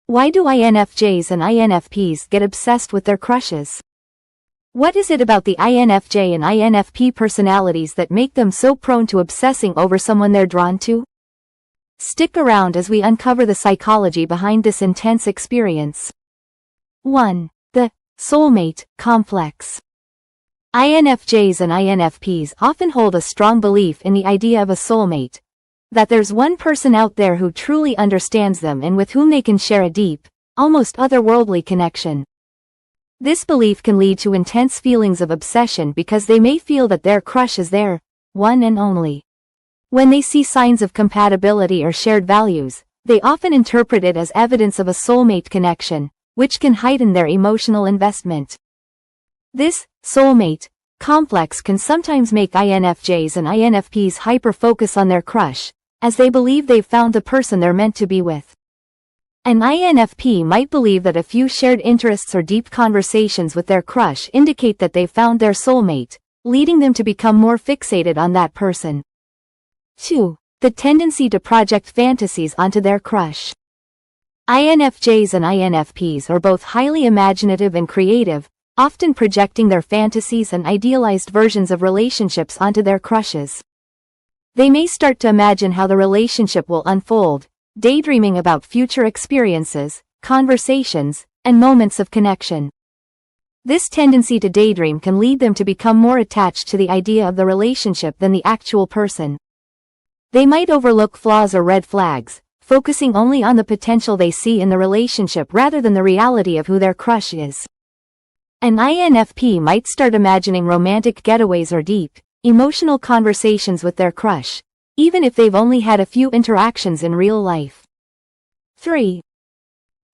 Why do INFJs and INFPs get obsessed with their crushes? What is it about the INFJ and INFP personalities that make them so prone to obsessing over someone they're drawn to? Stick around as we uncover the psychology behind this intense experience. 1. The soulmate complex. INFJs and INFPs often hold a strong belief in the idea of a soulmate, that there's one person out there who truly understands them and with whom they can share a deep, almost otherworldly connection. This belief can lead to intense feelings of obsession because they may feel that their crush is their one and only. When they see signs of compatibility or shared values, they often interpret it as evidence of a soulmate connection, which can heighten their emotional investment. This soulmate complex can sometimes make INFJs and INFPs hyper-focus on their crush, as they believe they've found the person they're meant to be with. An INFP might believe that a few shared interests or deep conversations with their crush indicate that they've found their soulmate, leading them to become more fixated on that person. 2. The tendency to project fantasies onto their crush. INFJs and INFPs are both highly imaginative and creative, often projecting their fantasies and idealized versions of relationships onto their crushes. They may start to imagine how the relationship will unfold, daydreaming about future experiences, conversations, and moments of connection. This tendency to daydream can lead them to become more attached to the idea of the relationship than the actual person. They might overlook flaws or red flags, focusing only on the potential they see in the relationship rather than the reality of who their crush is. An INFP might start imagining romantic getaways or deep, emotional conversations with their crush, even if they've only had a few interactions in real life. 3.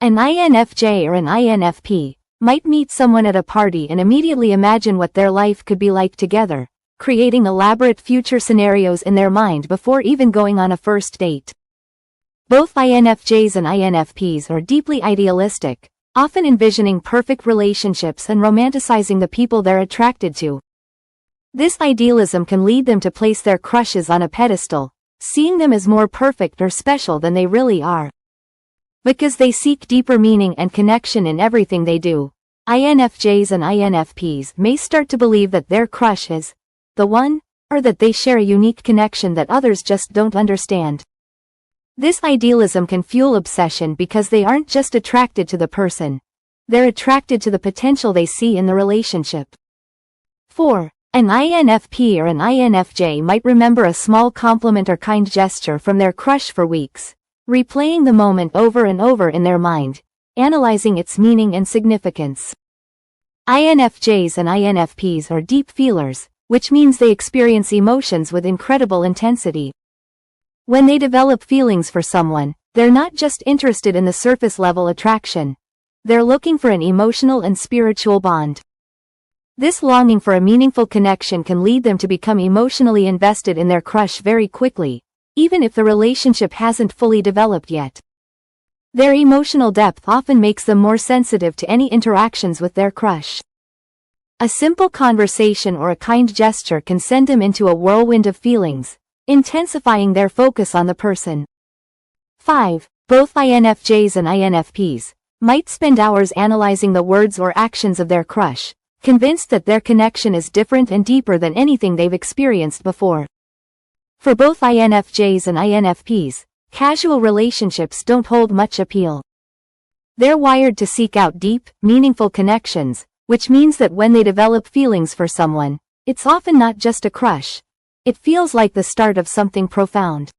An INFJ or an INFP might meet someone at a party and immediately imagine what their life could be like together, creating elaborate future scenarios in their mind before even going on a first date. Both INFJs and INFPs are deeply idealistic, often envisioning perfect relationships and romanticizing the people they're attracted to. This idealism can lead them to place their crushes on a pedestal, seeing them as more perfect or special than they really are. Because they seek deeper meaning and connection in everything they do, INFJs and INFPs may start to believe that their crush is the one, or that they share a unique connection that others just don't understand. This idealism can fuel obsession because they aren't just attracted to the person, they're attracted to the potential they see in the relationship. 4. An INFP or an INFJ might remember a small compliment or kind gesture from their crush for weeks, replaying the moment over and over in their mind, analyzing its meaning and significance. INFJs and INFPs are deep feelers, which means they experience emotions with incredible intensity. When they develop feelings for someone, they're not just interested in the surface-level attraction. They're looking for an emotional and spiritual bond. This longing for a meaningful connection can lead them to become emotionally invested in their crush very quickly, even if the relationship hasn't fully developed yet. Their emotional depth often makes them more sensitive to any interactions with their crush. A simple conversation or a kind gesture can send them into a whirlwind of feelings, intensifying their focus on the person. 5. Both INFJs and INFPs might spend hours analyzing the words or actions of their crush, convinced that their connection is different and deeper than anything they've experienced before. For both INFJs and INFPs, casual relationships don't hold much appeal. They're wired to seek out deep, meaningful connections, which means that when they develop feelings for someone, it's often not just a crush. It feels like the start of something profound.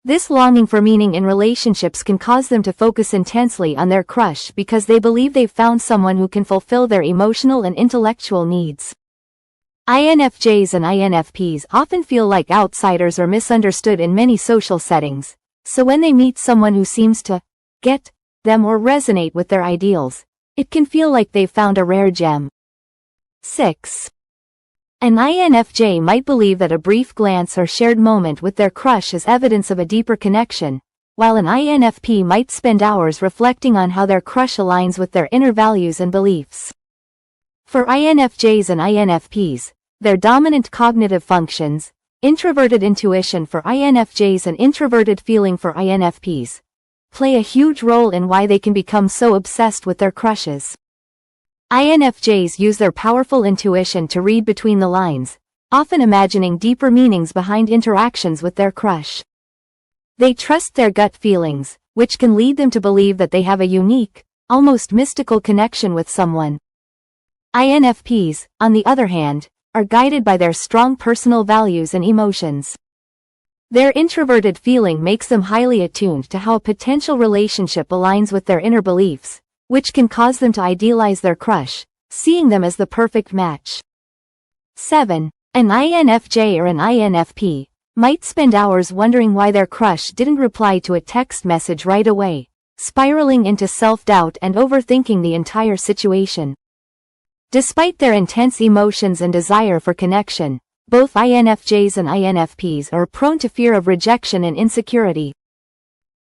This longing for meaning in relationships can cause them to focus intensely on their crush because they believe they've found someone who can fulfill their emotional and intellectual needs. INFJs and INFPs often feel like outsiders or misunderstood in many social settings, so when they meet someone who seems to get them or resonate with their ideals, it can feel like they've found a rare gem. 6. An INFJ might believe that a brief glance or shared moment with their crush is evidence of a deeper connection, while an INFP might spend hours reflecting on how their crush aligns with their inner values and beliefs. For INFJs and INFPs, their dominant cognitive functions, introverted intuition for INFJs and introverted feeling for INFPs, play a huge role in why they can become so obsessed with their crushes. INFJs use their powerful intuition to read between the lines, often imagining deeper meanings behind interactions with their crush. They trust their gut feelings, which can lead them to believe that they have a unique, almost mystical connection with someone. INFPs, on the other hand, are guided by their strong personal values and emotions. Their introverted feeling makes them highly attuned to how a potential relationship aligns with their inner beliefs, which can cause them to idealize their crush, seeing them as the perfect match. 7. An INFJ or an INFP might spend hours wondering why their crush didn't reply to a text message right away, spiraling into self-doubt and overthinking the entire situation. Despite their intense emotions and desire for connection, both INFJs and INFPs are prone to fear of rejection and insecurity.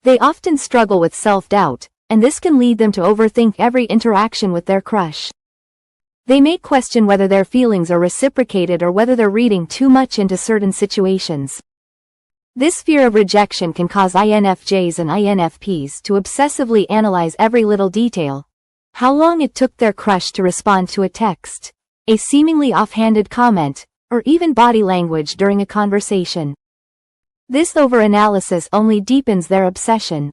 They often struggle with self-doubt, and this can lead them to overthink every interaction with their crush. They may question whether their feelings are reciprocated or whether they're reading too much into certain situations. This fear of rejection can cause INFJs and INFPs to obsessively analyze every little detail: how long it took their crush to respond to a text, a seemingly offhanded comment, or even body language during a conversation. This overanalysis only deepens their obsession.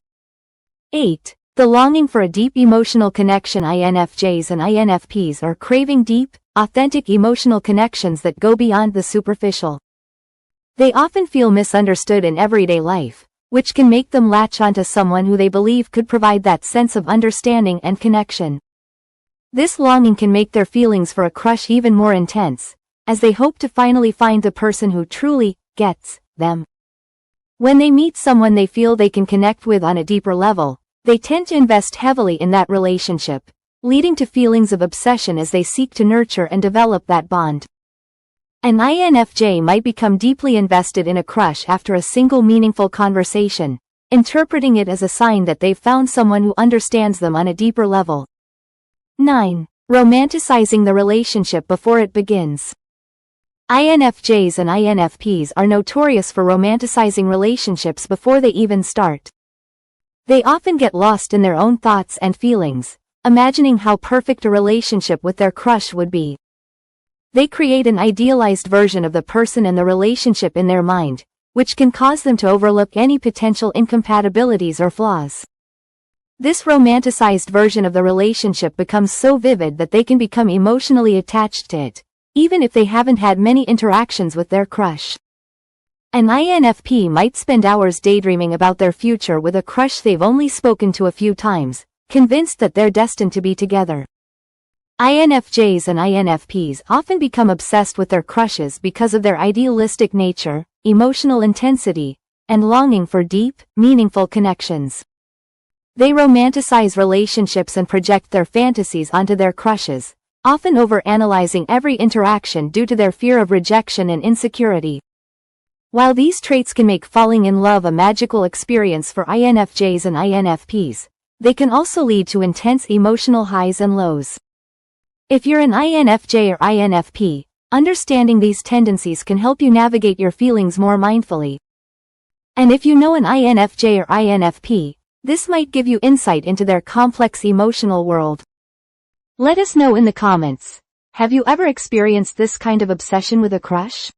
8. The longing for a deep emotional connection. INFJs and INFPs are craving deep, authentic emotional connections that go beyond the superficial. They often feel misunderstood in everyday life, which can make them latch onto someone who they believe could provide that sense of understanding and connection. This longing can make their feelings for a crush even more intense, as they hope to finally find the person who truly gets them. When they meet someone they feel they can connect with on a deeper level, they tend to invest heavily in that relationship, leading to feelings of obsession as they seek to nurture and develop that bond. An INFJ might become deeply invested in a crush after a single meaningful conversation, interpreting it as a sign that they've found someone who understands them on a deeper level. 9. Romanticizing the relationship before it begins. INFJs and INFPs are notorious for romanticizing relationships before they even start. They often get lost in their own thoughts and feelings, imagining how perfect a relationship with their crush would be. They create an idealized version of the person and the relationship in their mind, which can cause them to overlook any potential incompatibilities or flaws. This romanticized version of the relationship becomes so vivid that they can become emotionally attached to it, even if they haven't had many interactions with their crush. An INFP might spend hours daydreaming about their future with a crush they've only spoken to a few times, convinced that they're destined to be together. INFJs and INFPs often become obsessed with their crushes because of their idealistic nature, emotional intensity, and longing for deep, meaningful connections. They romanticize relationships and project their fantasies onto their crushes, often overanalyzing every interaction due to their fear of rejection and insecurity. While these traits can make falling in love a magical experience for INFJs and INFPs, they can also lead to intense emotional highs and lows. If you're an INFJ or INFP, understanding these tendencies can help you navigate your feelings more mindfully. And if you know an INFJ or INFP, this might give you insight into their complex emotional world. Let us know in the comments. Have you ever experienced this kind of obsession with a crush?